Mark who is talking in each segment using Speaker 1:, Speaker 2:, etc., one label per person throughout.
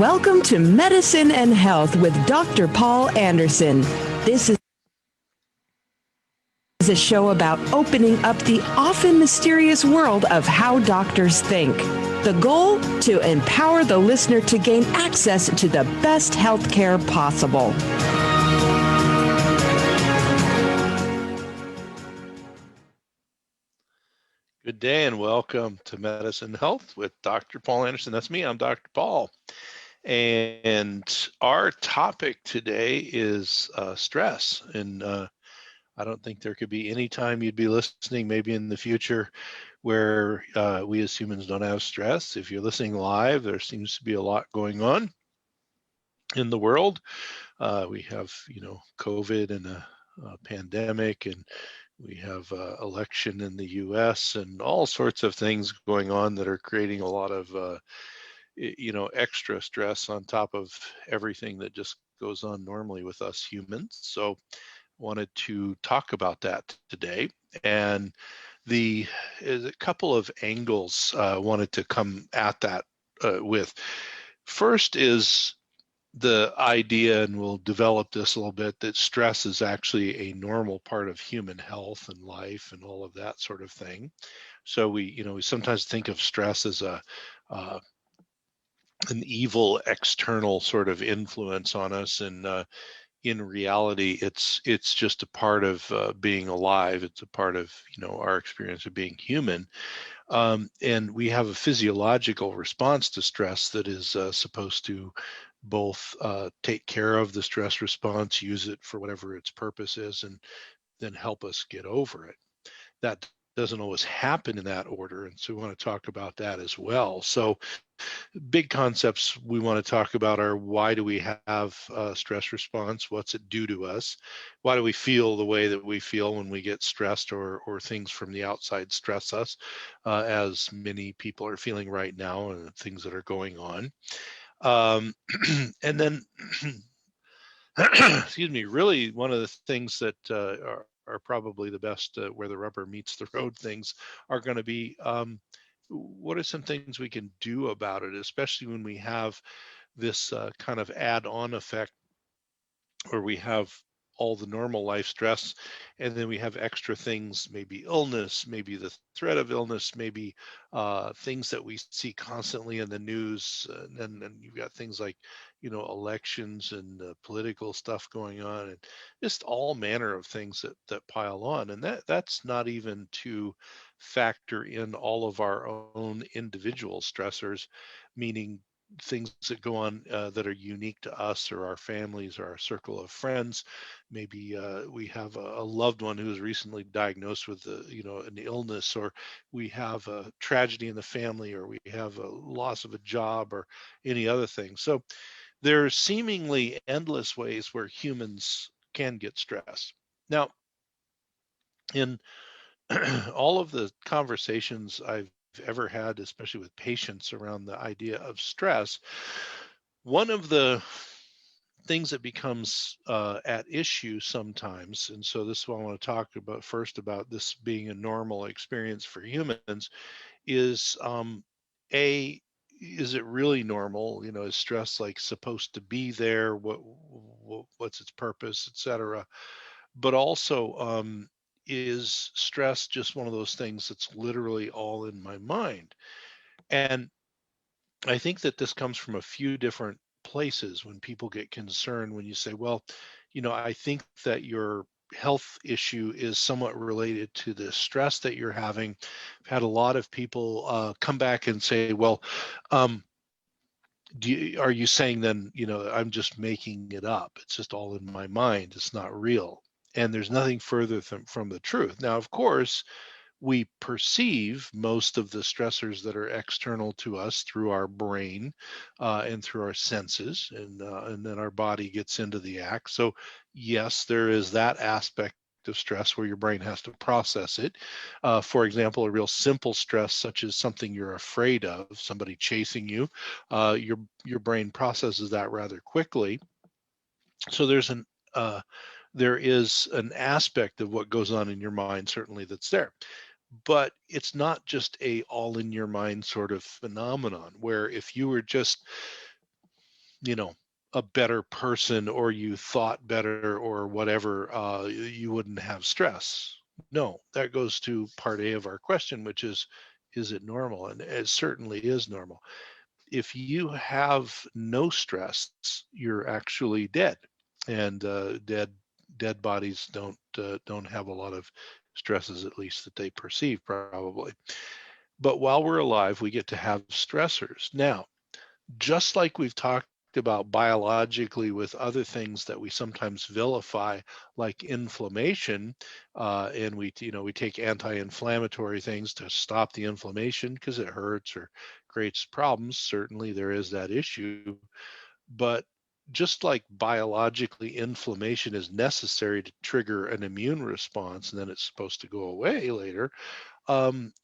Speaker 1: Welcome to Medicine and Health with Dr. Paul Anderson. This is a show about opening up the often mysterious world of how doctors think. The goal? To empower the listener to gain access to the best health care possible.
Speaker 2: Good day and welcome to Medicine and Health with Dr. Paul Anderson. That's me, I'm Dr. Paul. And our topic today is stress. And I don't think there could be any time you'd be listening, maybe in the future, where we as humans don't have stress. If you're listening live, there seems to be a lot going on in the world. We have, COVID and a pandemic, and we have election in the U.S. and all sorts of things going on that are creating a lot of, extra stress on top of everything that just goes on normally with us humans. So wanted to talk about that today. And there's a couple of angles wanted to come at that with. First is the idea, and we'll develop this a little bit, that stress is actually a normal part of human health and life and all of that sort of thing. So we sometimes think of stress as an evil external sort of influence on us, and in reality, it's just a part of being alive. It's a part of our experience of being human, and we have a physiological response to stress that is supposed to both take care of the stress response, use it for whatever its purpose is, and then help us get over it. That doesn't always happen in that order, and so we want to talk about that as well. So big concepts we want to talk about are: why do we have a stress response? What's it do to us? Why do we feel the way that we feel when we get stressed, or things from the outside stress us, as many people are feeling right now, and things that are going on. And then, excuse me, really one of the things that are probably the best, where the rubber meets the road things, are going to be, what are some things we can do about it, especially when we have this kind of add-on effect where we have all the normal life stress, and then we have extra things, maybe illness, maybe the threat of illness, maybe things that we see constantly in the news, and then you've got things like elections and political stuff going on, and just all manner of things that pile on. And that's not even to factor in all of our own individual stressors, meaning things that go on that are unique to us or our families or our circle of friends. Maybe we have a loved one who was recently diagnosed with an illness, or we have a tragedy in the family, or we have a loss of a job, or any other thing. So there are seemingly endless ways where humans can get stressed. Now, in all of the conversations I've ever had, especially with patients, around the idea of stress, one of the things that becomes at issue sometimes, and so this is what I want to talk about first, about this being a normal experience for humans, is is it really normal? Is stress like supposed to be there? What's its purpose, etc.? But also, is stress just one of those things that's literally all in my mind? And I think that this comes from a few different places when people get concerned when you say, well, I think that your health issue is somewhat related to the stress that you're having. I've had a lot of people come back and say, well, are you saying then, I'm just making it up? It's just all in my mind. It's not real. And there's nothing further from the truth. Now, of course, we perceive most of the stressors that are external to us through our brain and through our senses, and then our body gets into the act. So yes, there is that aspect of stress where your brain has to process it. For example, a real simple stress, such as something you're afraid of, somebody chasing you, your brain processes that rather quickly. So there is an aspect of what goes on in your mind, certainly, that's there. But it's not just a all in your mind sort of phenomenon, where if you were just you know, a better person, or you thought better, or whatever, you wouldn't have stress. No, that goes to part A of our question, which is it normal? And it certainly is normal. If you have no stress, you're actually dead, and dead bodies don't have a lot of stresses, at least that they perceive, probably. But while we're alive, we get to have stressors. Now, just like we've talked about biologically with other things that we sometimes vilify, like inflammation, and we take anti-inflammatory things to stop the inflammation because it hurts or creates problems. Certainly, there is that issue, but just like biologically, inflammation is necessary to trigger an immune response, and then it's supposed to go away later.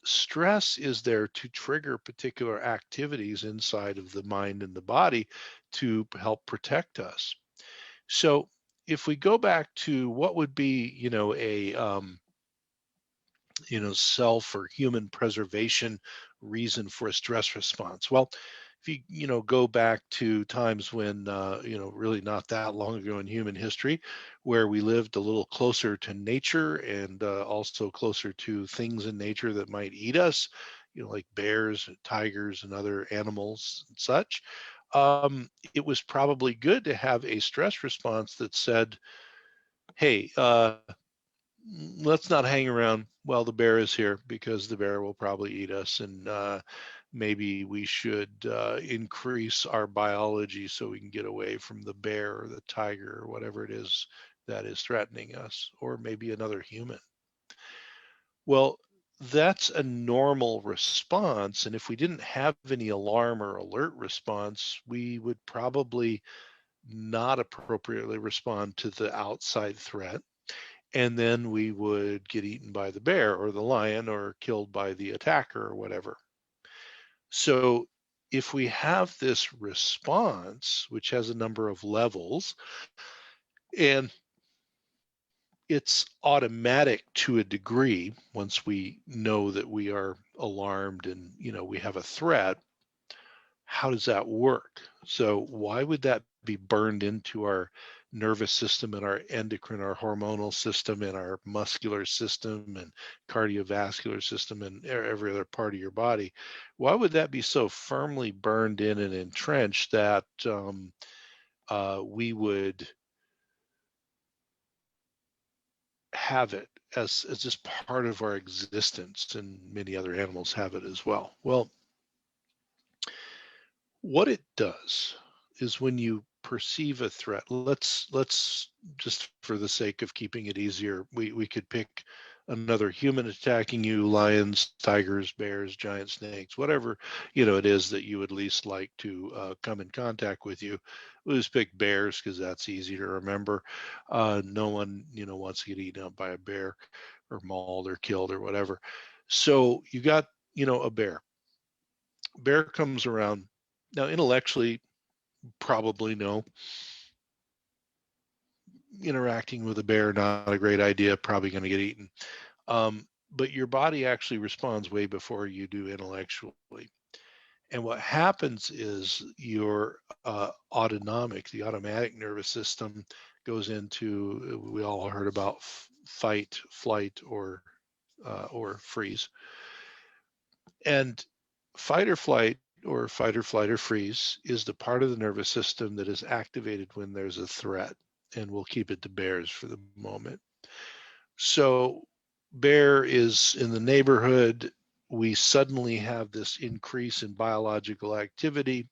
Speaker 2: Stress is there to trigger particular activities inside of the mind and the body to help protect us. So if we go back to what would be, a self or human preservation reason for a stress response. Well, if go back to times when, really not that long ago in human history, where we lived a little closer to nature and also closer to things in nature that might eat us, like bears, and tigers, and other animals and such, it was probably good to have a stress response that said, hey, let's not hang around while the bear is here, because the bear will probably eat us, and maybe we should increase our biology so we can get away from the bear or the tiger or whatever it is that is threatening us, or maybe another human. Well, that's a normal response, and if we didn't have any alarm or alert response, we would probably not appropriately respond to the outside threat, and then we would get eaten by the bear or the lion, or killed by the attacker or whatever. So if we have this response, which has a number of levels, and it's automatic to a degree once we know that we are alarmed and we have a threat, how does that work? So why would that be burned into our nervous system and our endocrine, our hormonal system, and our muscular system and cardiovascular system and every other part of your body? Why would that be so firmly burned in and entrenched that we would have it as just part of our existence, and many other animals have it as well? Well, what it does is, when you perceive a threat, let's just, for the sake of keeping it easier, we could pick another human attacking you: lions, tigers, bears, giant snakes, whatever it is that you would least like to come in contact with you. We'll just pick bears because that's easy to remember. No one wants to get eaten up by a bear, or mauled or killed or whatever. So you got a bear comes around. Now, intellectually, probably no. Interacting with a bear, not a great idea, probably going to get eaten. But your body actually responds way before you do intellectually. And what happens is your autonomic, the automatic nervous system, goes into, we all heard about fight, flight, or freeze. And fight or flight, or fight or flight or freeze, is the part of the nervous system that is activated when there's a threat. And we'll keep it to bears for the moment. So bear is in the neighborhood. We suddenly have this increase in biological activity,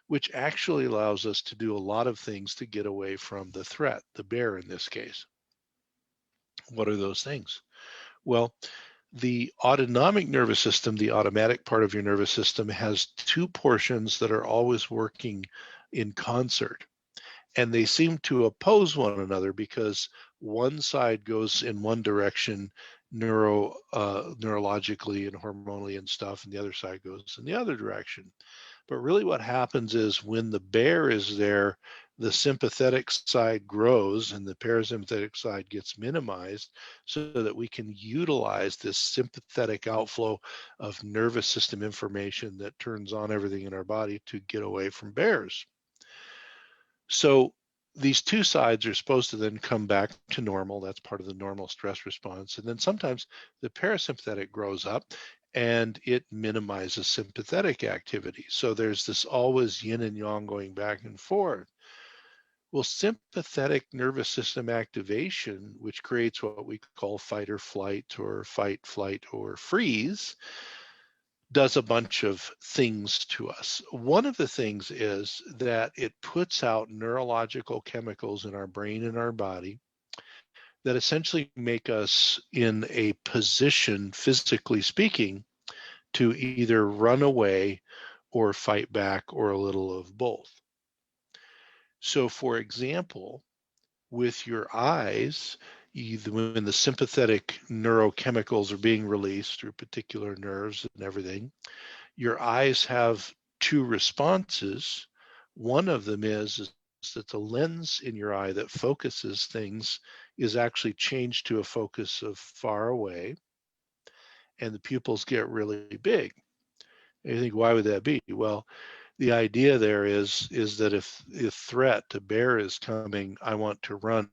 Speaker 2: which actually allows us to do a lot of things to get away from the threat, the bear in this case. What are those things? Well, the autonomic nervous system, the automatic part of your nervous system, has two portions that are always working in concert. And they seem to oppose one another, because one side goes in one direction neurologically and hormonally and stuff, and the other side goes in the other direction. But really what happens is, when the bear is there, the sympathetic side grows and the parasympathetic side gets minimized, so that we can utilize this sympathetic outflow of nervous system information that turns on everything in our body to get away from bears. So these two sides are supposed to then come back to normal. That's part of the normal stress response. And then sometimes the parasympathetic grows up and it minimizes sympathetic activity. So there's this always yin and yang going back and forth. Well, sympathetic nervous system activation, which creates what we call fight or flight or fight, flight, or freeze, does a bunch of things to us. One of the things is that it puts out neurological chemicals in our brain and our body that essentially make us in a position, physically speaking, to either run away or fight back or a little of both. So, for example, with your eyes, when the sympathetic neurochemicals are being released through particular nerves and everything, your eyes have two responses. One of them is that the lens in your eye that focuses things is actually changed to a focus of far away, and the pupils get really big. And you think, why would that be? Well, the idea there is that if threat, a bear is coming, I want to run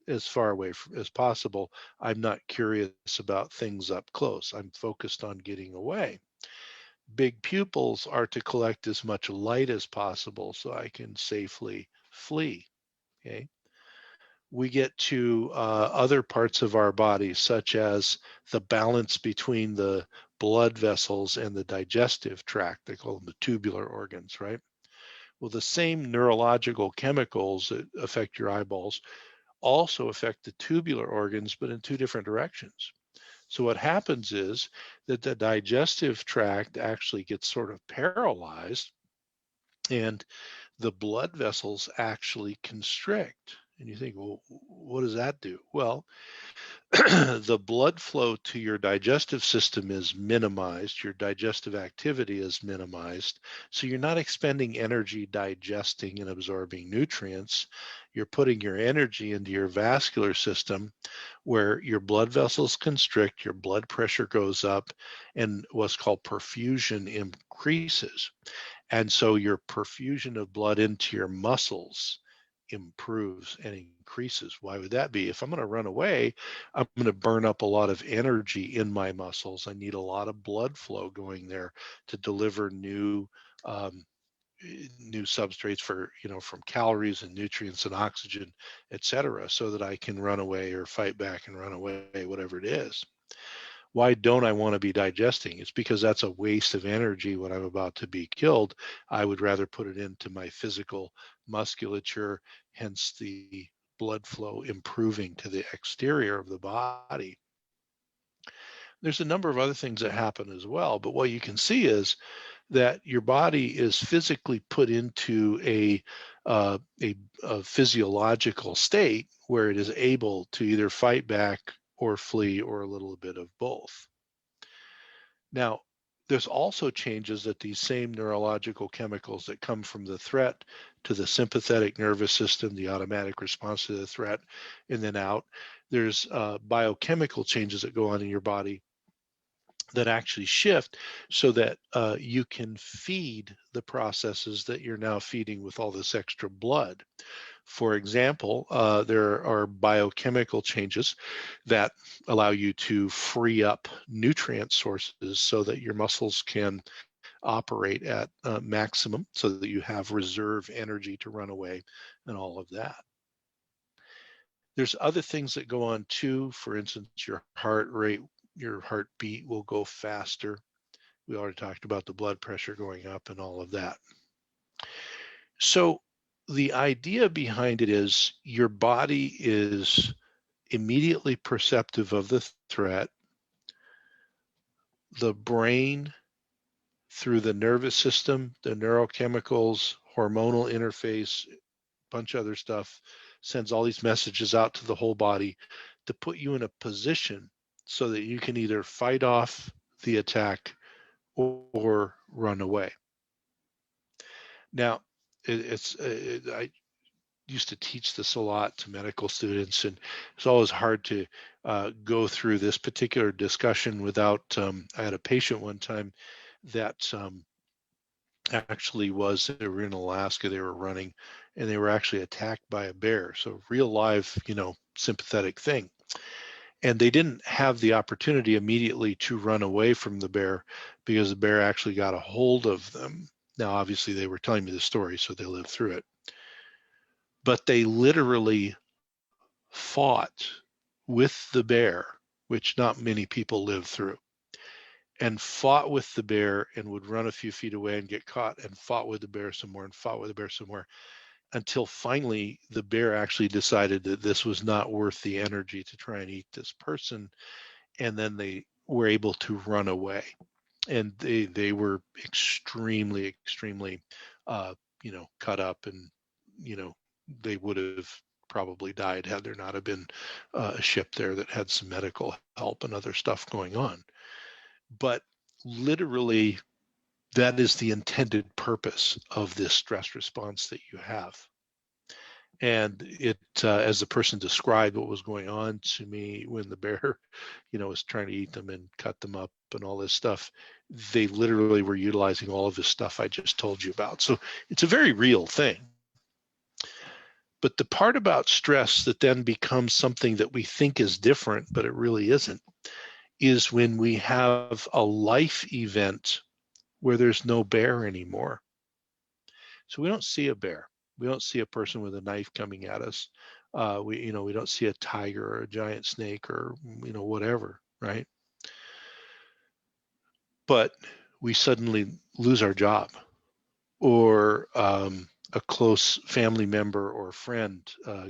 Speaker 2: as far away as possible. I'm not curious about things up close. I'm focused on getting away. Big pupils are to collect as much light as possible so I can safely flee. Okay. We get to other parts of our body, such as the balance between the blood vessels and the digestive tract. They call them the tubular organs, right? Well, the same neurological chemicals that affect your eyeballs also affect the tubular organs, but in two different directions. So what happens is that the digestive tract actually gets sort of paralyzed and the blood vessels actually constrict. And you think, well, what does that do? Well, the blood flow to your digestive system is minimized, your digestive activity is minimized, so you're not expending energy digesting and absorbing nutrients. You're putting your energy into your vascular system where your blood vessels constrict, your blood pressure goes up, and what's called perfusion increases. And so your perfusion of blood into your muscles improves and increases. Why would that be? If I'm going to run away, I'm going to burn up a lot of energy in my muscles. I need a lot of blood flow going there to deliver um, new substrates for, from calories and nutrients and oxygen, et cetera, so that I can run away or fight back and run away, whatever it is. Why don't I want to be digesting? It's because that's a waste of energy when I'm about to be killed. I would rather put it into my physical musculature, hence the blood flow improving to the exterior of the body. There's a number of other things that happen as well, but what you can see is that your body is physically put into a physiological state where it is able to either fight back or flee or a little bit of both. Now, there's also changes that these same neurological chemicals that come from the threat to the sympathetic nervous system, the automatic response to the threat, and then out. There's biochemical changes that go on in your body that actually shift so that you can feed the processes that you're now feeding with all this extra blood. For example, there are biochemical changes that allow you to free up nutrient sources so that your muscles can operate at maximum so that you have reserve energy to run away and all of that. There's other things that go on too. For instance, your heart rate, your heartbeat will go faster. We already talked about the blood pressure going up and all of that. So the idea behind it is your body is immediately perceptive of the threat. The brain, through the nervous system, the neurochemicals, hormonal interface, bunch of other stuff, sends all these messages out to the whole body to put you in a position so that you can either fight off the attack or run away. Now, I used to teach this a lot to medical students, and it's always hard to go through this particular discussion without. I had a patient one time that actually was they were in Alaska, they were running, and they were actually attacked by a bear. So real live, sympathetic thing. And they didn't have the opportunity immediately to run away from the bear because the bear actually got a hold of them. Now, obviously, they were telling me the story, so they lived through it. But they literally fought with the bear, which not many people live through, and fought with the bear and would run a few feet away and get caught and fought with the bear some more and fought with the bear some more until finally the bear actually decided that this was not worth the energy to try and eat this person. And then they were able to run away. And they were extremely, uh, cut up, and they would have probably died had there not have been a ship there that had some medical help and other stuff going on. But literally, that is the intended purpose of this stress response that you have. And it, as the person described what was going on to me when the bear, was trying to eat them and cut them up and all this stuff, they literally were utilizing all of this stuff I just told you about. So it's a very real thing. But the part about stress that then becomes something that we think is different, but it really isn't, is when we have a life event where there's no bear anymore. So we don't see a bear. We don't see a person with a knife coming at us. We don't see a tiger or a giant snake or whatever, right? But we suddenly lose our job, or a close family member or friend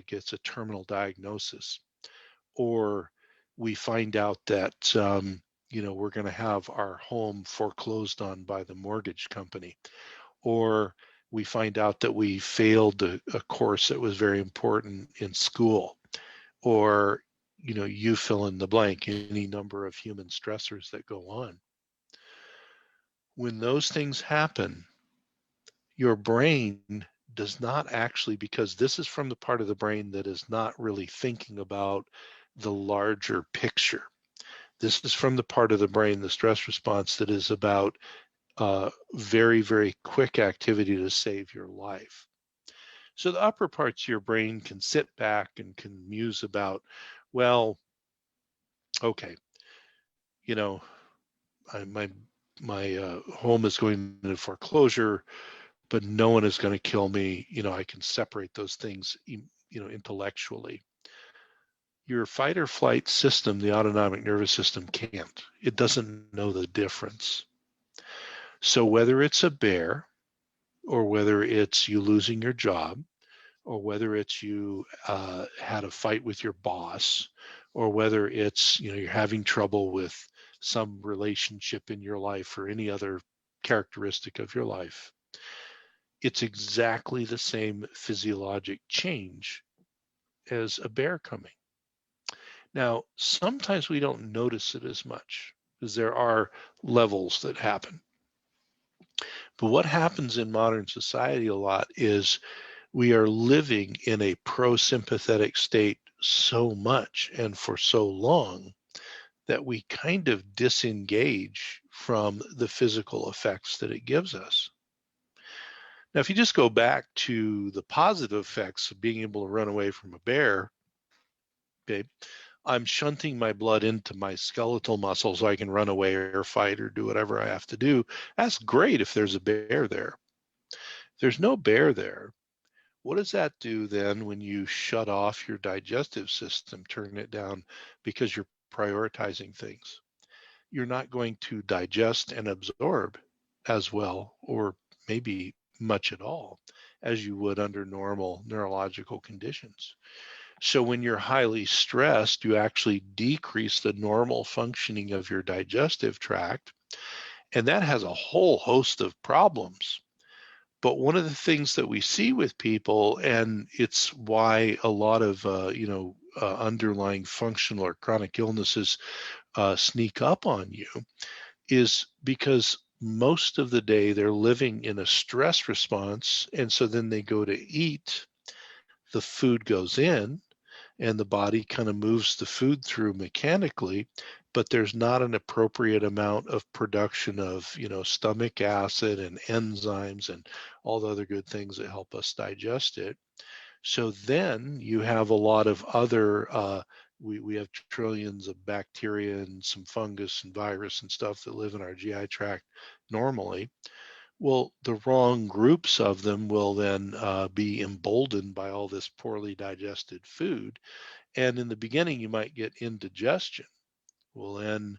Speaker 2: gets a terminal diagnosis, or we find out that we're going to have our home foreclosed on by the mortgage company, or we find out that we failed a course that was very important in school, or you fill in the blank, any number of human stressors that go on. When those things happen, your brain does not actually, because this is from the part of the brain that is not really thinking about the larger picture. This is from the part of the brain, the stress response, that is about very, very quick activity to save your life. So the upper parts of your brain can sit back and can muse about, well, okay, you know, my home is going into foreclosure, but no one is going to kill me. I can separate those things, intellectually. Your fight or flight system, the autonomic nervous system, can't. It doesn't know the difference. So whether it's a bear, or whether it's you losing your job, or whether it's you had a fight with your boss, or whether it's you're having trouble with some relationship in your life or any other characteristic of your life, it's exactly the same physiologic change as a bear coming. Now, sometimes we don't notice it as much because there are levels that happen. But what happens in modern society a lot is we are living in a pro-sympathetic state so much and for so long that we kind of disengage from the physical effects that it gives us. Now, if you just go back to the positive effects of being able to run away from a bear, okay, I'm shunting my blood into my skeletal muscles so I can run away or fight or do whatever I have to do. That's great if there's a bear there. If there's no bear there, what does that do then when you shut off your digestive system, turn it down because you're prioritizing things? You're not going to digest and absorb as well, or maybe much at all, as you would under normal neurological conditions. So when you're highly stressed, you actually decrease the normal functioning of your digestive tract, and that has a whole host of problems. But one of the things that we see with people, and it's why a lot of underlying functional or chronic illnesses sneak up on you, is because most of the day they're living in a stress response, and so then they go to eat, the food goes in, and the body kind of moves the food through mechanically, but there's not an appropriate amount of production of, stomach acid and enzymes and all the other good things that help us digest it. So then you have a lot of other, we have trillions of bacteria and some fungus and virus and stuff that live in our GI tract normally. Well, the wrong groups of them will then be emboldened by all this poorly digested food. And in the beginning, you might get indigestion. Well, then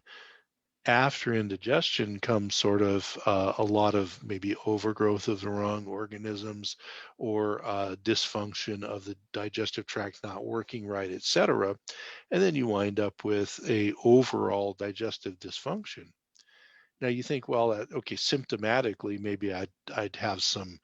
Speaker 2: after indigestion comes sort of a lot of maybe overgrowth of the wrong organisms or dysfunction of the digestive tract not working right, etc. And then you wind up with a overall digestive dysfunction. Now you think, well, okay, symptomatically, maybe I'd have some,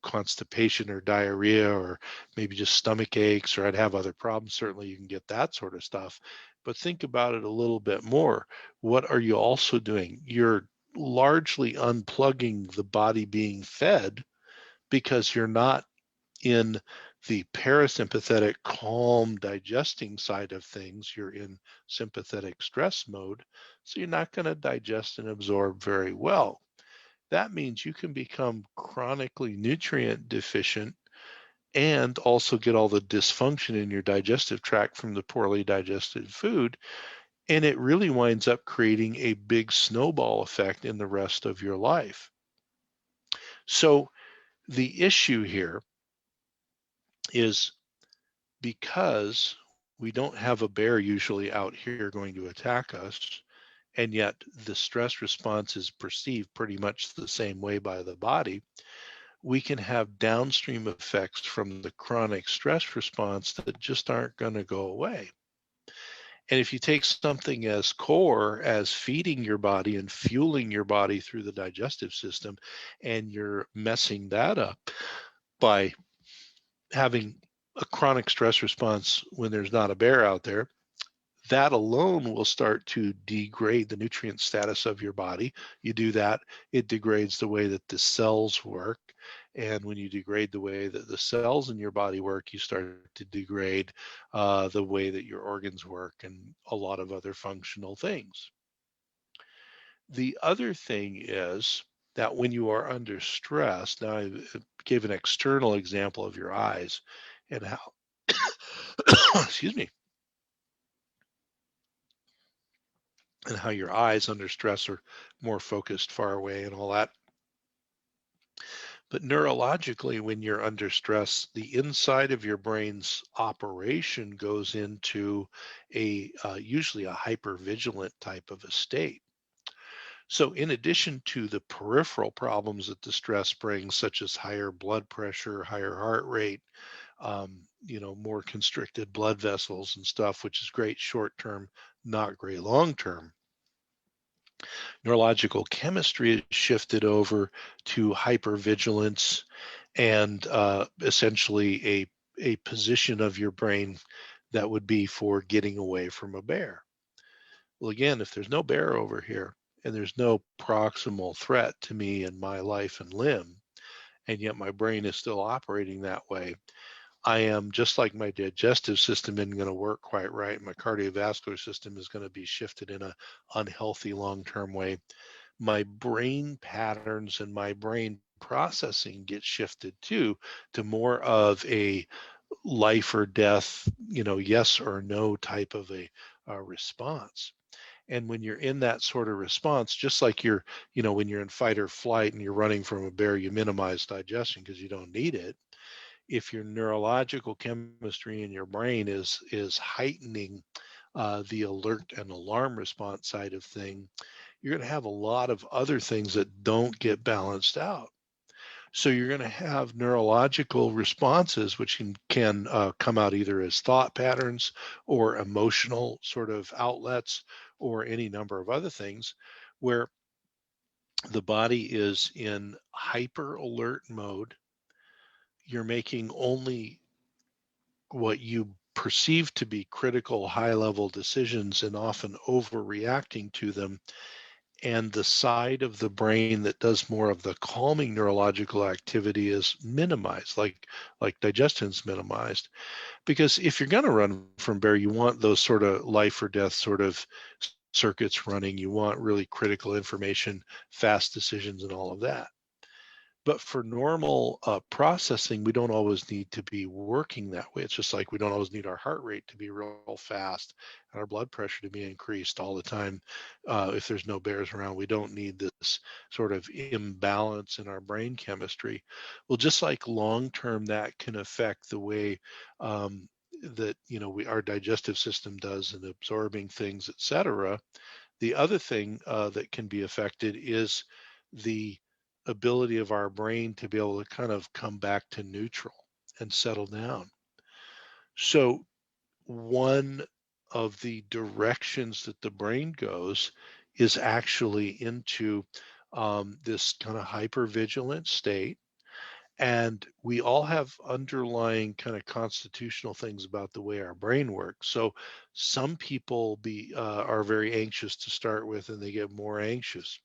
Speaker 2: constipation or diarrhea, or maybe just stomach aches, or I'd have other problems. Certainly, you can get that sort of stuff. But think about it a little bit more. What are you also doing? You're largely unplugging the body being fed because you're not in the parasympathetic calm digesting side of things. You're in sympathetic stress mode, so you're not going to digest and absorb very well. That means you can become chronically nutrient deficient and also get all the dysfunction in your digestive tract from the poorly digested food, and it really winds up creating a big snowball effect in the rest of your life. So the issue here is, because we don't have a bear usually out here going to attack us, and yet the stress response is perceived pretty much the same way by the body, we can have downstream effects from the chronic stress response that just aren't going to go away. And if you take something as core as feeding your body and fueling your body through the digestive system, and you're messing that up by having a chronic stress response when there's not a bear out there, that alone will start to degrade the nutrient status of your body. You do that, it degrades the way that the cells work. And when you degrade the way that the cells in your body work, you start to degrade the way that your organs work and a lot of other functional things. The other thing is that when you are under stress, now I gave an external example of your eyes and how, excuse me, and how your eyes under stress are more focused, far away, and all that. But neurologically, when you're under stress, the inside of your brain's operation goes into a usually a hypervigilant type of a state. So in addition to the peripheral problems that the stress brings, such as higher blood pressure, higher heart rate, more constricted blood vessels and stuff, which is great short term, not great long term, neurological chemistry is shifted over to hypervigilance and essentially a position of your brain that would be for getting away from a bear. Well, again, if there's no bear over here and there's no proximal threat to me and my life and limb, and yet my brain is still operating that way, I am, just like my digestive system isn't going to work quite right, my cardiovascular system is going to be shifted in a unhealthy long-term way. My brain patterns and my brain processing get shifted too, to more of a life or death, yes or no type of a response. And when you're in that sort of response, just like when you're in fight or flight and you're running from a bear, you minimize digestion because you don't need it. If your neurological chemistry in your brain is heightening the alert and alarm response side of thing, you're going to have a lot of other things that don't get balanced out. So you're going to have neurological responses, which can come out either as thought patterns or emotional sort of outlets or any number of other things, where the body is in hyper alert mode. You're making only what you perceive to be critical high level decisions and often overreacting to them. and the side of the brain that does more of the calming neurological activity is minimized, like digestion's minimized. Because if you're going to run from bear, you want those sort of life or death sort of circuits running. You want really critical information, fast decisions, and all of that. But for normal processing, we don't always need to be working that way. It's just like we don't always need our heart rate to be real fast and our blood pressure to be increased all the time. If there's no bears around, we don't need this sort of imbalance in our brain chemistry. Well, just like long term, that can affect the way that our digestive system does in absorbing things, etc. The other thing that can be affected is the ability of our brain to be able to kind of come back to neutral and settle down. So, one of the directions that the brain goes is actually into this kind of hypervigilant state. And we all have underlying kind of constitutional things about the way our brain works. So some people are very anxious to start with, and they get more anxious.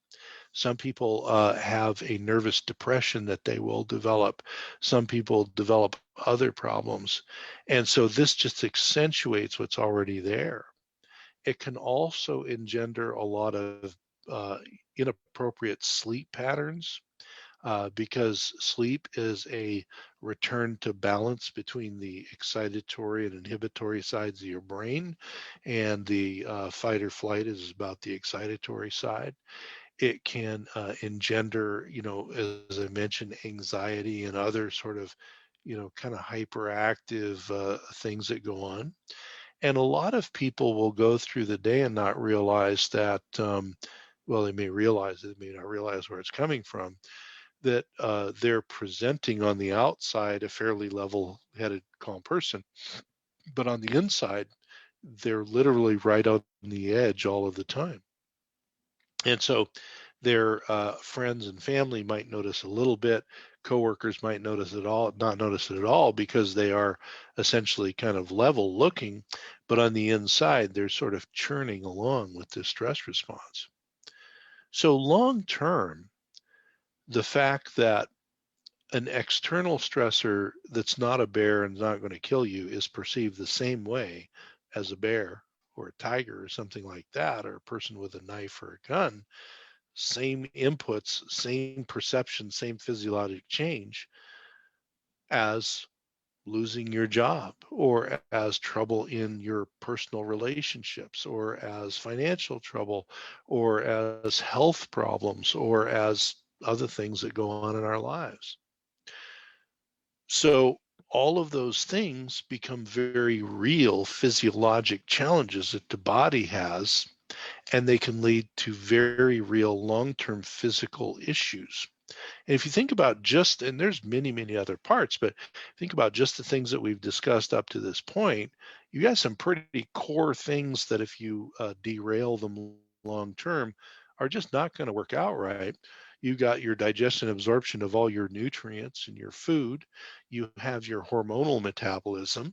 Speaker 2: Some people have a nervous depression that they will develop. Some people develop other problems. And so this just accentuates what's already there. It can also engender a lot of uh, inappropriate sleep patterns because sleep is a return to balance between the excitatory and inhibitory sides of your brain, and the fight or flight is about the excitatory side. It can engender, as I mentioned, anxiety and other sort of, kind of hyperactive things that go on. And a lot of people will go through the day and not realize that, well, they may realize it, they may not realize where it's coming from, that they're presenting on the outside a fairly level-headed, calm person, but on the inside, they're literally right on the edge all of the time. And so their friends and family might notice a little bit, coworkers might notice it all, not notice it at all, because they are essentially kind of level looking, but on the inside, they're sort of churning along with this stress response. So long term, the fact that an external stressor that's not a bear and not going to kill you is perceived the same way as a bear or a tiger or something like that, or a person with a knife or a gun, same inputs, same perception, same physiologic change as losing your job, or as trouble in your personal relationships, or as financial trouble, or as health problems, or as other things that go on in our lives. So all of those things become very real physiologic challenges that the body has, and they can lead to very real long-term physical issues. And if you think about just, and there's many, many other parts, but think about just the things that we've discussed up to this point, you got some pretty core things that if you derail them long term are just not going to work out right. You got your digestion absorption of all your nutrients in your food. You have your hormonal metabolism.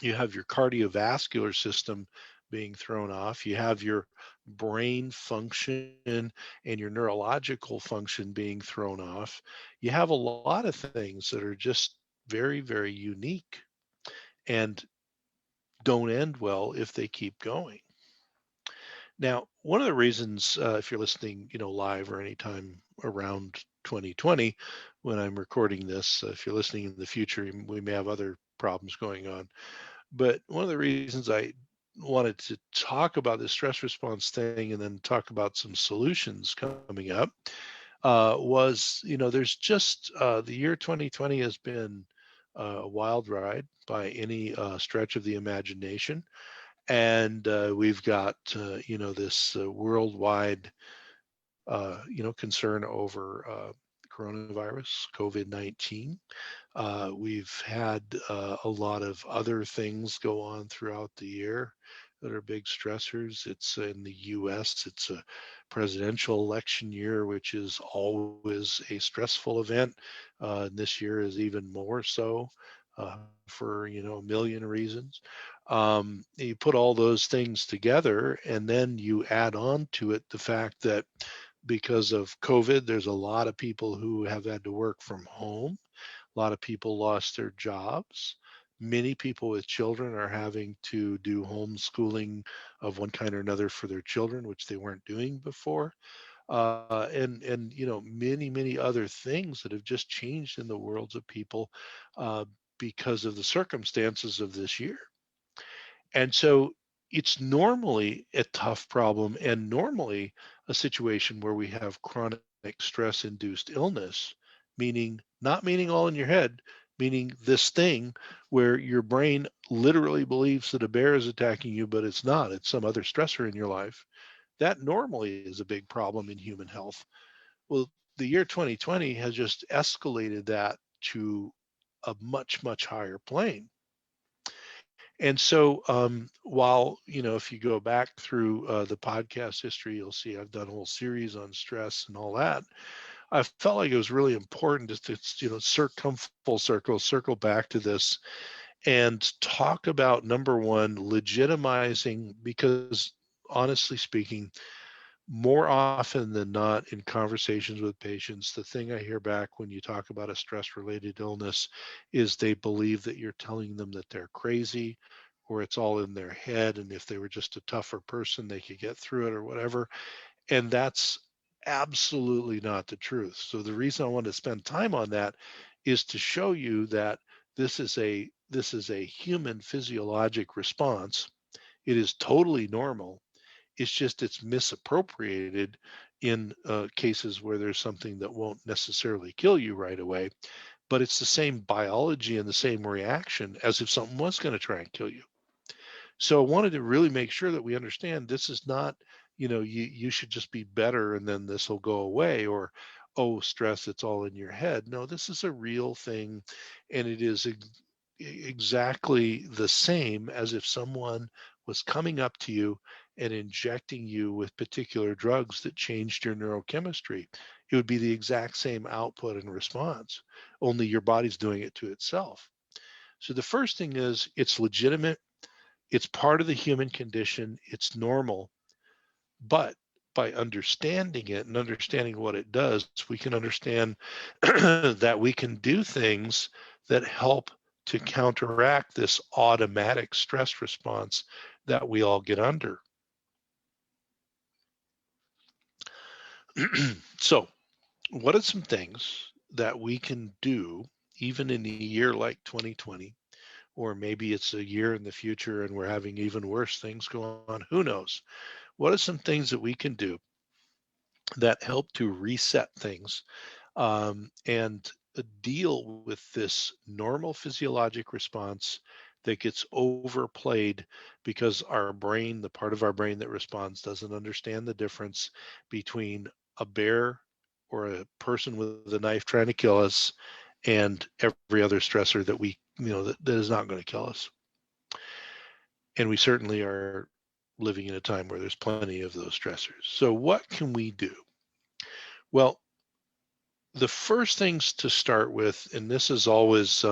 Speaker 2: You have your cardiovascular system being thrown off. You have your brain function and your neurological function being thrown off. You have a lot of things that are just very, very unique and don't end well if they keep going. Now, one of the reasons, if you're listening, live or anytime around 2020, when I'm recording this, if you're listening in the future, we may have other problems going on. But one of the reasons I wanted to talk about the stress response thing and then talk about some solutions coming up was, there's just the year 2020 has been a wild ride by any stretch of the imagination. And we've got, this worldwide, concern over coronavirus, COVID-19. We've had a lot of other things go on throughout the year that are big stressors. It's in the US, it's a presidential election year, which is always a stressful event. This year is even more so for, a million reasons. You put all those things together, and then you add on to it the fact that because of COVID, there's a lot of people who have had to work from home. A lot of people lost their jobs. Many people with children are having to do homeschooling of one kind or another for their children, which they weren't doing before. And many other things that have just changed in the worlds of people uh, because of the circumstances of this year. And so it's normally a tough problem and normally a situation where we have chronic stress induced illness, meaning not meaning all in your head, meaning this thing where your brain literally believes that a bear is attacking you, but it's not, it's some other stressor in your life. That normally is a big problem in human health. Well, the year 2020 has just escalated that to a much higher plane. And so, while, if you go back through the podcast history, you'll see I've done a whole series on stress and all that. I felt like it was really important just to, come full circle, circle back to this and talk about number one, legitimizing, because honestly speaking, more often than not in conversations with patients, the thing I hear back when you talk about a stress related illness is they believe that you're telling them that they're crazy or it's all in their head. And if they were just a tougher person, they could get through it or whatever. And that's absolutely not the truth. So the reason I want to spend time on that is to show you that this is a human physiologic response. It is totally normal. It's just it's misappropriated in cases where there's something that won't necessarily kill you right away, but it's the same biology and the same reaction as if something was going to try and kill you. So I wanted to really make sure that we understand this is not, you should just be better and then this will go away, or, oh, stress, it's all in your head. No, this is a real thing. And it is exactly the same as if someone was coming up to you and injecting you with particular drugs that changed your neurochemistry. It would be the exact same output and response, only your body's doing it to itself. So the first thing is it's legitimate, it's part of the human condition, it's normal, but by understanding it and understanding what it does, we can understand that we can do things that help to counteract this automatic stress response that we all get under. So, what are some things that we can do even in a year like 2020, or maybe it's a year in the future and we're having even worse things go on? Who knows? What are some things that we can do that help to reset things and deal with this normal physiologic response that gets overplayed because our brain, the part of our brain that responds, doesn't understand the difference between a bear or a person with a knife trying to kill us and every other stressor that that is not going to kill us. And we certainly are living in a time where there's plenty of those stressors. So what can we do? Well, the first things to start with, and this is always,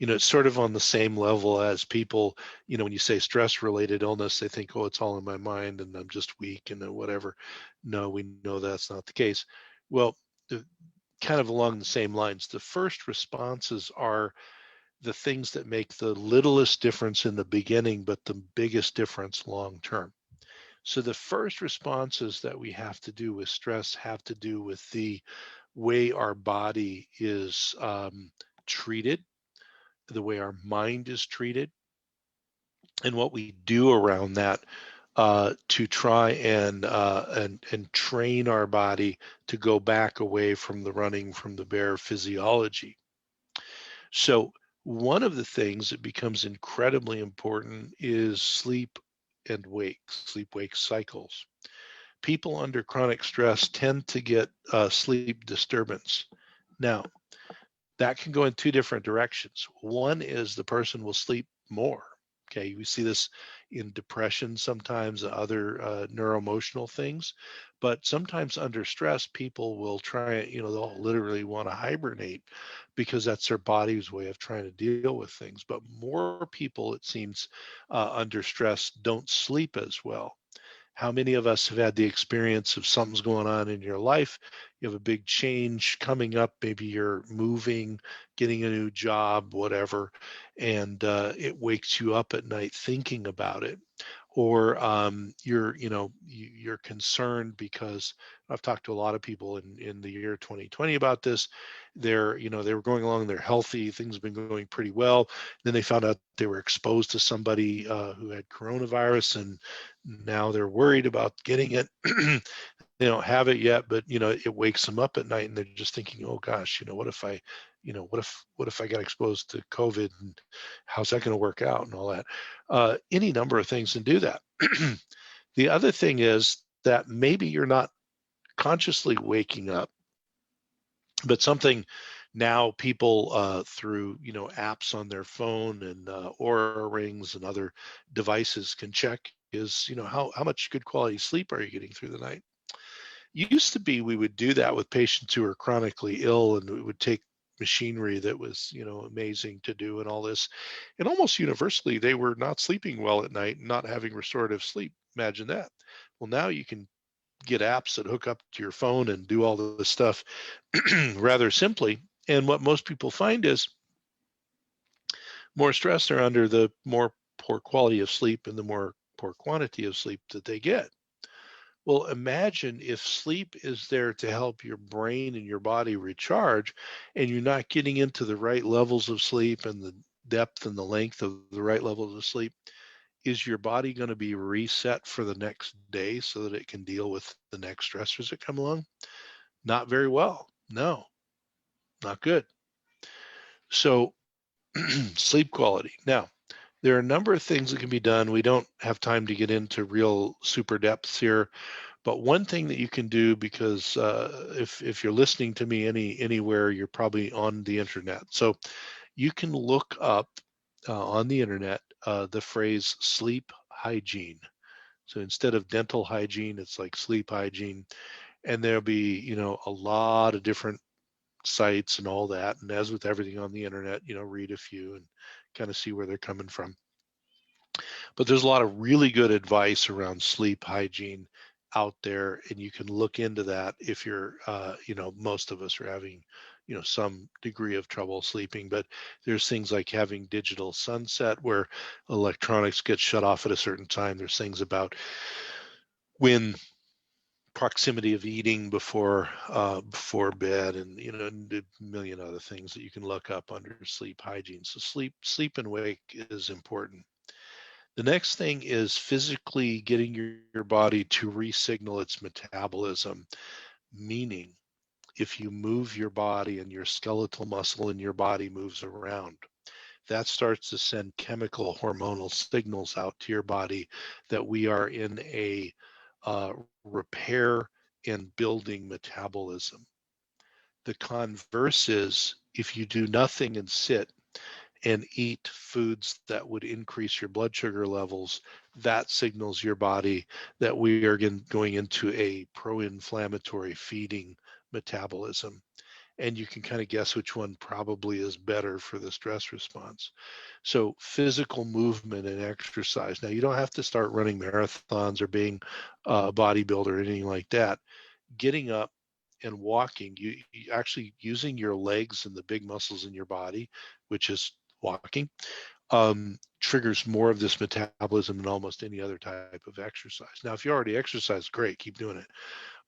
Speaker 2: it's sort of on the same level as people, when you say stress related illness, they think, oh, it's all in my mind and I'm just weak and whatever. No, we know that's not the case. Well, kind of along the same lines, the first responses are the things that make the littlest difference in the beginning, but the biggest difference long term. So the first responses that we have to do with stress have to do with the way our body is treated, the way our mind is treated, and what we do around that to try and train our body to go back away from the running from the bear physiology. So one of the things that becomes incredibly important is sleep wake cycles. People under chronic stress tend to get sleep disturbance. Now, that can go in two different directions. One is the person will sleep more. Okay, we see this in depression sometimes, other neuroemotional things. But sometimes under stress, people will try, they'll literally want to hibernate because that's their body's way of trying to deal with things. But more people, it seems, under stress don't sleep as well. How many of us have had the experience of something's going on in your life? You have a big change coming up. Maybe you're moving, getting a new job, whatever, and it wakes you up at night thinking about it. Or you're concerned because I've talked to a lot of people in the year 2020 about this. They were going along, they're healthy, things have been going pretty well. Then they found out they were exposed to somebody who had coronavirus, and now they're worried about getting it. They don't have it yet, but it wakes them up at night and they're just thinking, oh gosh, what if I got exposed to COVID, and how's that going to work out and all that. Any number of things can do that. The other thing is that maybe you're not consciously waking up, but something now people through apps on their phone and Aura rings and other devices can check is how much good quality sleep are you getting through the night. Used to be we would do that with patients who are chronically ill, and we would take machinery that was amazing to do and all this, and almost universally they were not sleeping well at night and not having restorative sleep. Imagine that. Well, now you can get apps that hook up to your phone and do all this stuff rather simply, and what most people find is more stress they're under, the more poor quality of sleep and the more poor quantity of sleep that they get. Well, imagine if sleep is there to help your brain and your body recharge, and you're not getting into the right levels of sleep and the depth and the length of the right levels of sleep. Is your body going to be reset for the next day so that it can deal with the next stressors that come along? Not very well. No, not good. So, sleep quality. Now, there are a number of things that can be done. We don't have time to get into real super depths here. But one thing that you can do, because if you're listening to me anywhere, you're probably on the internet. So you can look up on the internet the phrase sleep hygiene. So instead of dental hygiene, it's like sleep hygiene. And there'll be, a lot of different sites and all that. And as with everything on the internet, read a few and kind of see where they're coming from. But there's a lot of really good advice around sleep hygiene out there, and you can look into that if you're, most of us are having, some degree of trouble sleeping. But there's things like having digital sunset where electronics get shut off at a certain time. There's things about when proximity of eating before bed, and and a million other things that you can look up under sleep hygiene. So sleep and wake is important. The next thing is physically getting your body to re-signal its metabolism, meaning if you move your body and your skeletal muscle in your body moves around, that starts to send chemical hormonal signals out to your body that we are in a repair and building metabolism. The converse is if you do nothing and sit and eat foods that would increase your blood sugar levels, that signals your body that we are going into a pro-inflammatory feeding metabolism. And you can kind of guess which one probably is better for the stress response. So physical movement and exercise. Now, you don't have to start running marathons or being a bodybuilder or anything like that. Getting up and walking, you actually using your legs and the big muscles in your body, which is walking, triggers more of this metabolism than almost any other type of exercise. Now, if you already exercise, great, keep doing it.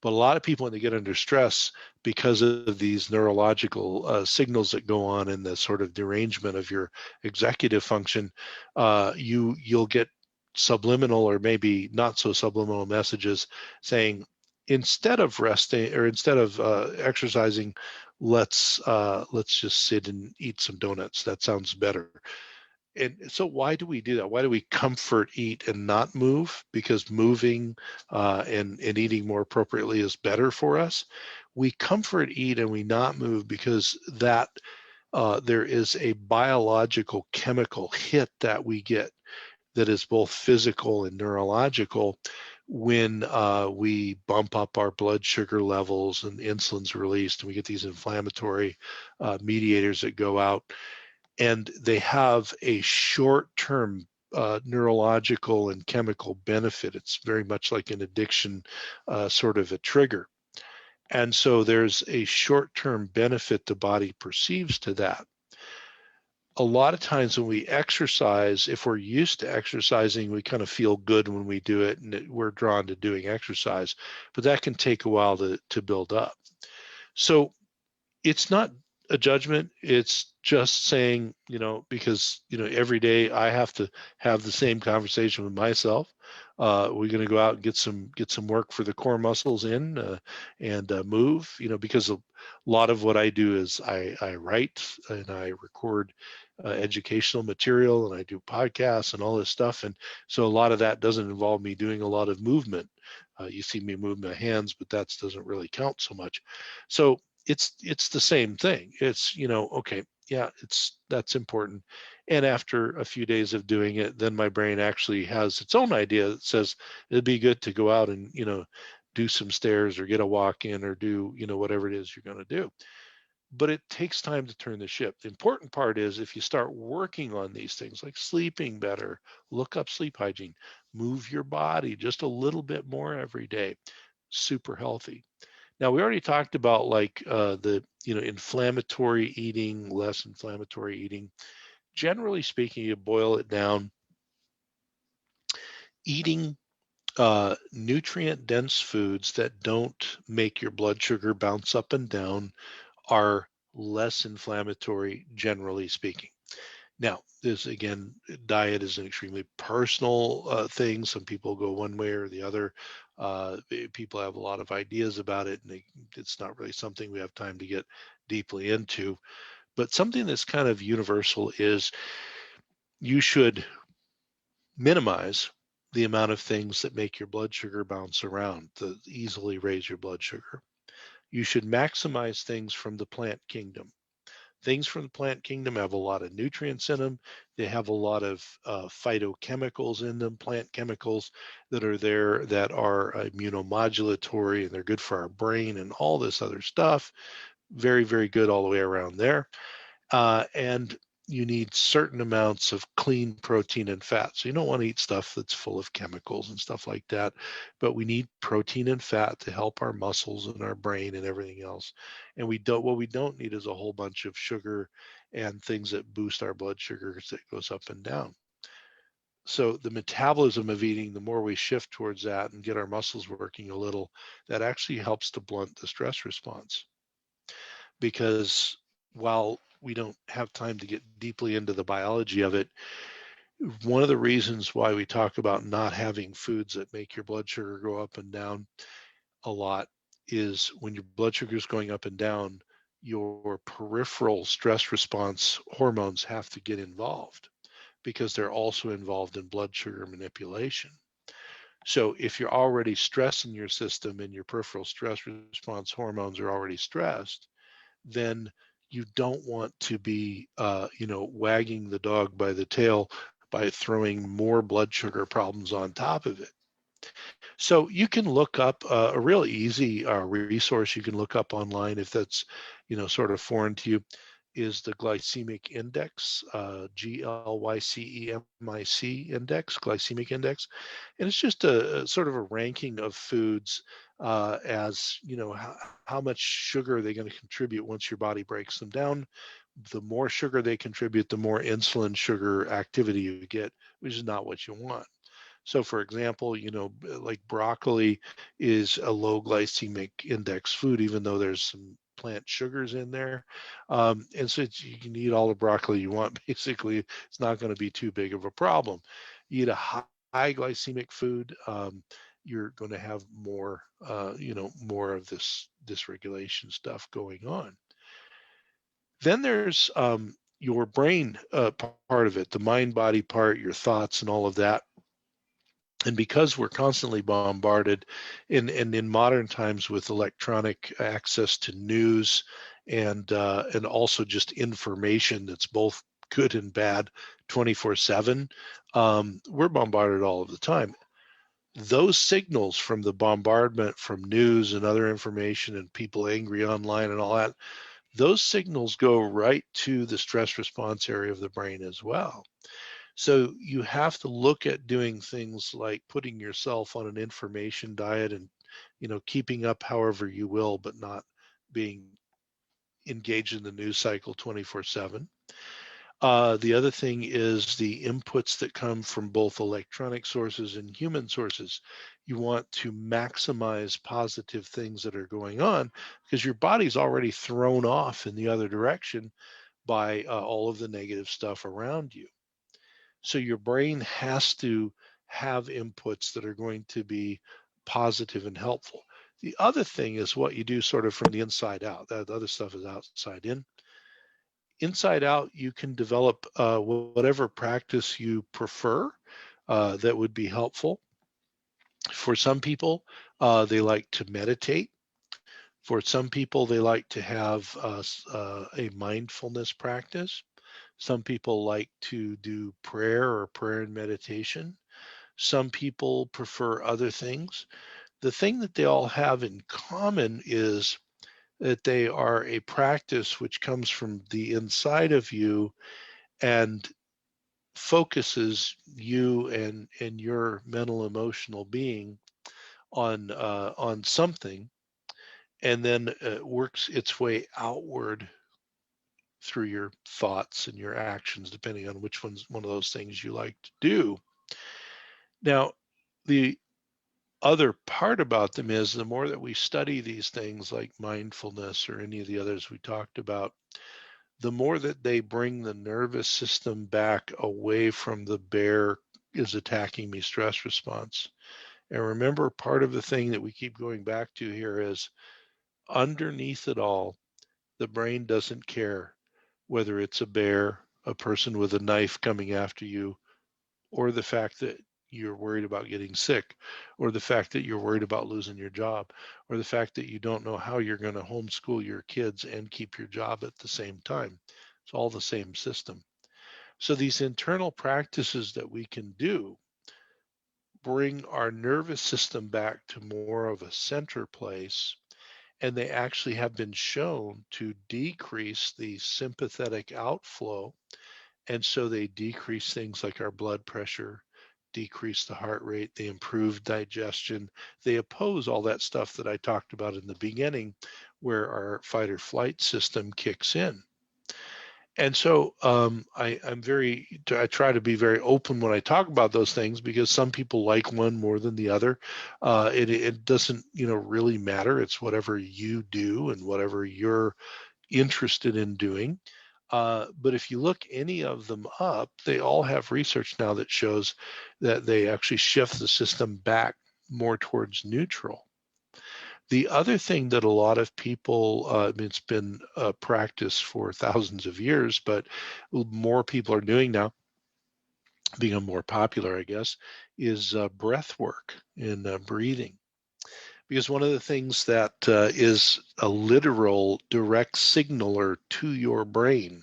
Speaker 2: But a lot of people, when they get under stress because of these neurological signals that go on in the sort of derangement of your executive function, you'll get subliminal or maybe not so subliminal messages saying, instead of resting or instead of exercising, let's just sit and eat some donuts. That sounds better. And so why do we do that? Why do we comfort eat and not move? Because moving and eating more appropriately is better for us. We comfort eat and we not move because there is a biological chemical hit that we get that is both physical and neurological when we bump up our blood sugar levels and insulin's released and we get these inflammatory mediators that go out, and they have a short-term neurological and chemical benefit. It's very much like an addiction sort of a trigger. And so there's a short-term benefit the body perceives to that. A lot of times when we exercise, if we're used to exercising, we kind of feel good when we do it and we're drawn to doing exercise, but that can take a while to build up. So it's not a judgment. It's just saying, because, every day I have to have the same conversation with myself. We're going to go out and get some work for the core muscles in and move, because a lot of what I do is I write and I record educational material and I do podcasts and all this stuff. And so a lot of that doesn't involve me doing a lot of movement. You see me move my hands, but that doesn't really count so much. So it's the same thing. It's, okay, yeah, that's important. And after a few days of doing it, then my brain actually has its own idea that says it'd be good to go out and, do some stairs or get a walk in or do, whatever it is you're going to do. But it takes time to turn the ship. The important part is if you start working on these things like sleeping better, look up sleep hygiene, move your body just a little bit more every day, super healthy. Now, we already talked about like the, inflammatory eating, less inflammatory eating. Generally speaking, you boil it down, eating nutrient dense foods that don't make your blood sugar bounce up and down are less inflammatory, generally speaking. Now, this again, diet is an extremely personal thing. Some people go one way or the other. People have a lot of ideas about it, and it's not really something we have time to get deeply into. But something that's kind of universal is you should minimize the amount of things that make your blood sugar bounce around, that easily raise your blood sugar. You should maximize things from the plant kingdom. Things from the plant kingdom have a lot of nutrients in them. They have a lot of phytochemicals in them, plant chemicals that are there that are immunomodulatory, and they're good for our brain and all this other stuff. Very, very good all the way around there. And you need certain amounts of clean protein and fat. So you don't want to eat stuff that's full of chemicals and stuff like that, but we need protein and fat to help our muscles and our brain and everything else. And what we don't need is a whole bunch of sugar and things that boost our blood sugars that goes up and down. So the metabolism of eating, the more we shift towards that and get our muscles working a little, that actually helps to blunt the stress response. Because while we don't have time to get deeply into the biology of it, one of the reasons why we talk about not having foods that make your blood sugar go up and down a lot is when your blood sugar is going up and down, your peripheral stress response hormones have to get involved because they're also involved in blood sugar manipulation. So if you're already stressing your system and your peripheral stress response hormones are already stressed, then you don't want to be, wagging the dog by the tail by throwing more blood sugar problems on top of it. So you can look up a real easy resource you can look up online if that's, sort of foreign to you, is the glycemic index, GLYCEMIC index, glycemic index. And it's just a sort of a ranking of foods as, how much sugar are they going to contribute once your body breaks them down. The more sugar they contribute, the more insulin sugar activity you get, which is not what you want. So for example, like broccoli is a low glycemic index food, even though there's some plant sugars in there. And so you can eat all the broccoli you want, basically. It's not going to be too big of a problem. You eat a high glycemic food, you're going to have more, more of this dysregulation stuff going on. Then there's your brain part of it, the mind body part, your thoughts and all of that. And because we're constantly bombarded in modern times with electronic access to news and also just information that's both good and bad 24/7. We're bombarded all of the time. Those signals from the bombardment from news and other information and people angry online and all that, those signals go right to the stress response area of the brain as well. So you have to look at doing things like putting yourself on an information diet and, keeping up however you will, but not being engaged in the news cycle 24/7. The other thing is the inputs that come from both electronic sources and human sources. You want to maximize positive things that are going on because your body's already thrown off in the other direction by all of the negative stuff around you. So your brain has to have inputs that are going to be positive and helpful. The other thing is what you do sort of from the inside out. That other stuff is outside in. Inside out, you can develop whatever practice you prefer that would be helpful. For some people, they like to meditate. For some people, they like to have a mindfulness practice. Some people like to do prayer or prayer and meditation. Some people prefer other things. The thing that they all have in common is that they are a practice which comes from the inside of you and focuses you and your mental emotional being on something, and then works its way outward through your thoughts and your actions, depending on which one of those things you like to do. Now, the other part about them is the more that we study these things like mindfulness or any of the others we talked about, the more that they bring the nervous system back away from the bear is attacking me stress response. And remember, part of the thing that we keep going back to here is underneath it all, the brain doesn't care whether it's a bear, a person with a knife coming after you, or the fact that you're worried about getting sick, or the fact that you're worried about losing your job, or the fact that you don't know how you're going to homeschool your kids and keep your job at the same time. It's all the same system. So these internal practices that we can do bring our nervous system back to more of a center place, and they actually have been shown to decrease the sympathetic outflow. And so they decrease things like our blood pressure, decrease the heart rate, they improve digestion, they oppose all that stuff that I talked about in the beginning, where our fight or flight system kicks in. And so I try to be very open when I talk about those things because some people like one more than the other. It doesn't, really matter. It's whatever you do and whatever you're interested in doing. But if you look any of them up, they all have research now that shows that they actually shift the system back more towards neutral. The other thing that a lot of people, it's been a practice for thousands of years, but more people are doing now, become more popular, I guess, is breath work and breathing. Because one of the things that is a literal direct signaler to your brain,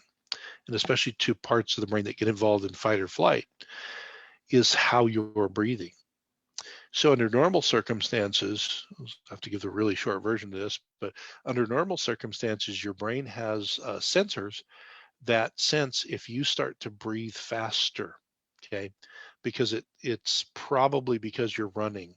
Speaker 2: and especially to parts of the brain that get involved in fight or flight, is how you're breathing. So under normal circumstances, I have to give the really short version of this, but under normal circumstances, your brain has sensors that sense if you start to breathe faster, okay? Because it's probably because you're running.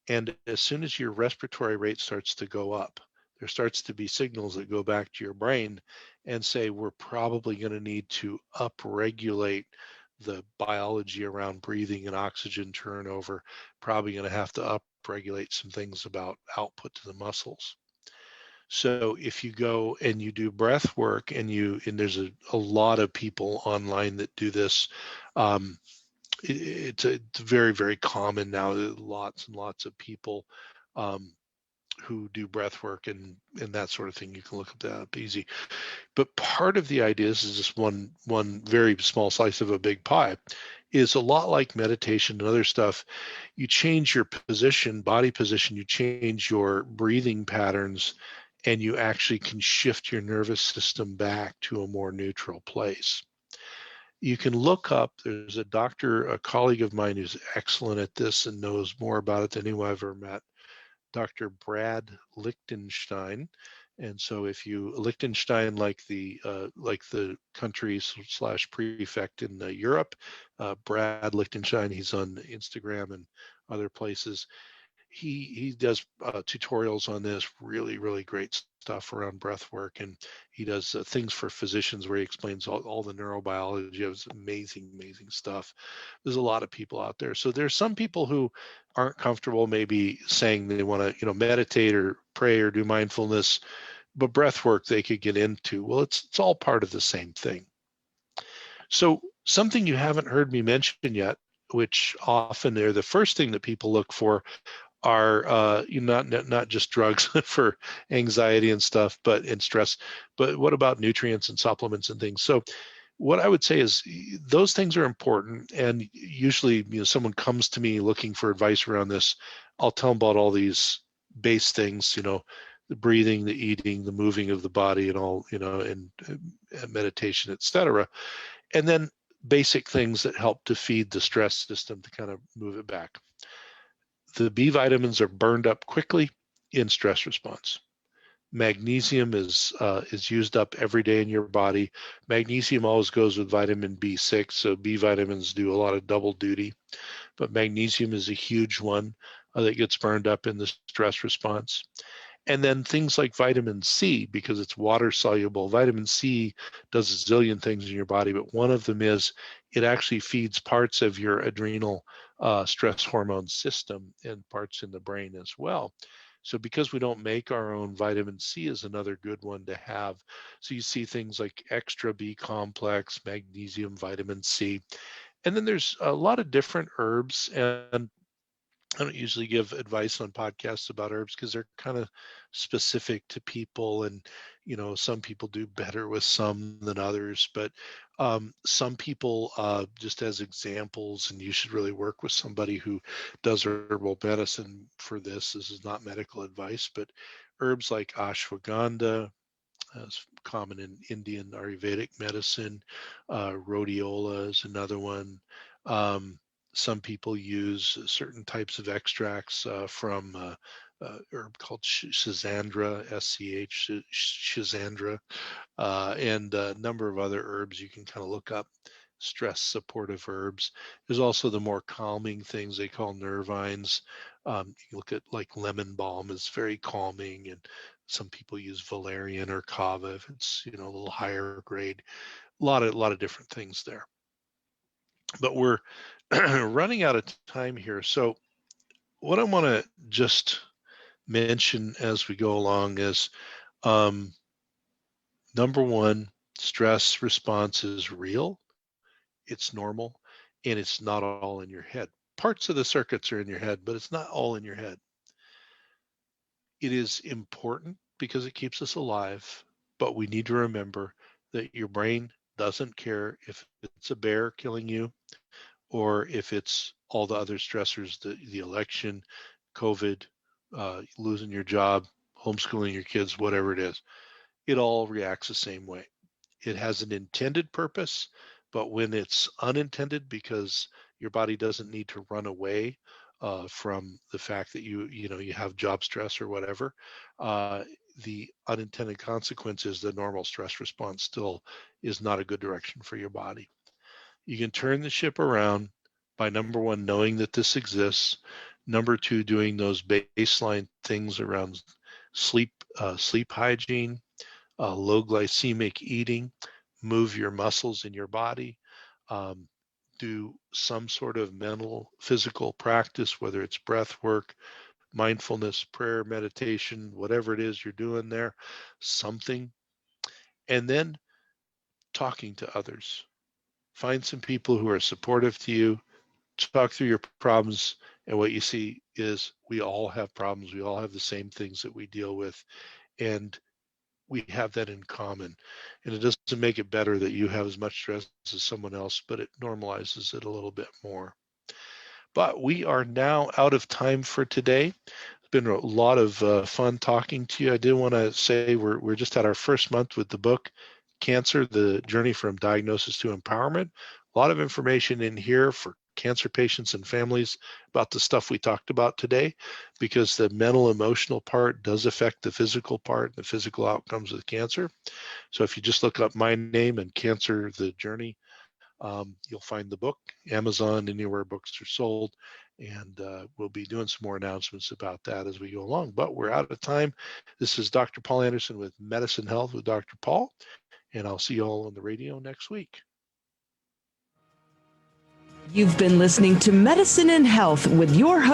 Speaker 2: And as soon as your respiratory rate starts to go up, there starts to be signals that go back to your brain and say, we're probably going to need to upregulate the biology around breathing and oxygen turnover, probably going to have to upregulate some things about output to the muscles. So if you go and you do breath work and there's a lot of people online that do this, it's very, very common now. Lots and lots of people who do breath work and that sort of thing. You can look that up easy. But part of the idea is just one very small slice of a big pie, is a lot like meditation and other stuff. You change your position, body position, you change your breathing patterns, and you actually can shift your nervous system back to a more neutral place. You can look up, there's a doctor, a colleague of mine who's excellent at this and knows more about it than anyone I've ever met, Dr. Brad Lichtenstein. And so if you, Liechtenstein, like the country slash prefect in Europe, Brad Lichtenstein, he's on Instagram and other places. He does tutorials on this, really great stuff around breath work, and he does things for physicians where he explains all the neurobiology. It's amazing stuff. There's a lot of people out there. So there's some people who aren't comfortable maybe saying they want to meditate or pray or do mindfulness, but breath work they could get into. Well, it's all part of the same thing. So something you haven't heard me mention yet, which often they're the first thing that people look for, are not just drugs for anxiety and stuff, but in stress, but what about nutrients and supplements and things? So what I would say is those things are important, and usually someone comes to me looking for advice around this. I'll tell them about all these base things, the breathing, the eating, the moving of the body, and all, and meditation, etc. And then basic things that help to feed the stress system to kind of move it back. The B vitamins are burned up quickly in stress response. Magnesium is used up every day in your body. Magnesium always goes with vitamin B6, so B vitamins do a lot of double duty. But magnesium is a huge one that gets burned up in the stress response. And then things like vitamin C, because it's water soluble. Vitamin C does a zillion things in your body, but one of them is it actually feeds parts of your adrenal stress hormone system and parts in the brain as well. So because we don't make our own, vitamin C is another good one to have. So you see things like extra B complex, magnesium, vitamin C. And then there's a lot of different herbs, and I don't usually give advice on podcasts about herbs because they're kind of specific to people, and some people do better with some than others. But some people, just as examples, and you should really work with somebody who does herbal medicine for this. This is not medical advice, but herbs like ashwagandha, as common in Indian Ayurvedic medicine. Rhodiola is another one. Um, some people use certain types of extracts from herb called schizandra, SCH, schizandra, and a number of other herbs you can kind of look up. Stress supportive herbs. There's also the more calming things they call nervines. You look at like lemon balm is very calming, and some people use valerian or kava if it's a little higher grade. A lot of different things there. But we're running out of time here. So what I want to just mention as we go along is number one, stress response is real, it's normal, and it's not all in your head. Parts of the circuits are in your head, but it's not all in your head. It is important because it keeps us alive, but we need to remember that your brain doesn't care if it's a bear killing you or if it's all the other stressors, the election, COVID, losing your job, homeschooling your kids, whatever it is. It all reacts the same way. It has an intended purpose, but when it's unintended because your body doesn't need to run away from the fact that you have job stress or whatever, uh, the unintended consequences, the normal stress response still is not a good direction for your body. You can turn the ship around by number one, knowing that this exists. Number two, doing those baseline things around sleep hygiene, low glycemic eating, move your muscles in your body, um, do some sort of mental, physical practice, whether it's breath work, mindfulness, prayer, meditation, whatever it is you're doing there, something. And then talking to others. Find some people who are supportive to you, talk through your problems, and what you see is we all have problems. We all have the same things that we deal with, and we have that in common. And it doesn't make it better that you have as much stress as someone else, but it normalizes it a little bit more. But we are now out of time for today. It's been a lot of fun talking to you. I did want to say we're just at our first month with the book. Cancer, the journey from diagnosis to empowerment. A lot of information in here for cancer patients and families about the stuff we talked about today, because the mental emotional part does affect the physical part, the physical outcomes of cancer. So if you just look up my name and Cancer, the Journey, you'll find the book, Amazon, anywhere books are sold. And we'll be doing some more announcements about that as we go along. But we're out of time. This is Dr. Paul Anderson with Medicine Health with Dr. Paul. And I'll see you all on the radio next week.
Speaker 1: You've been listening to Medicine and Health with your host,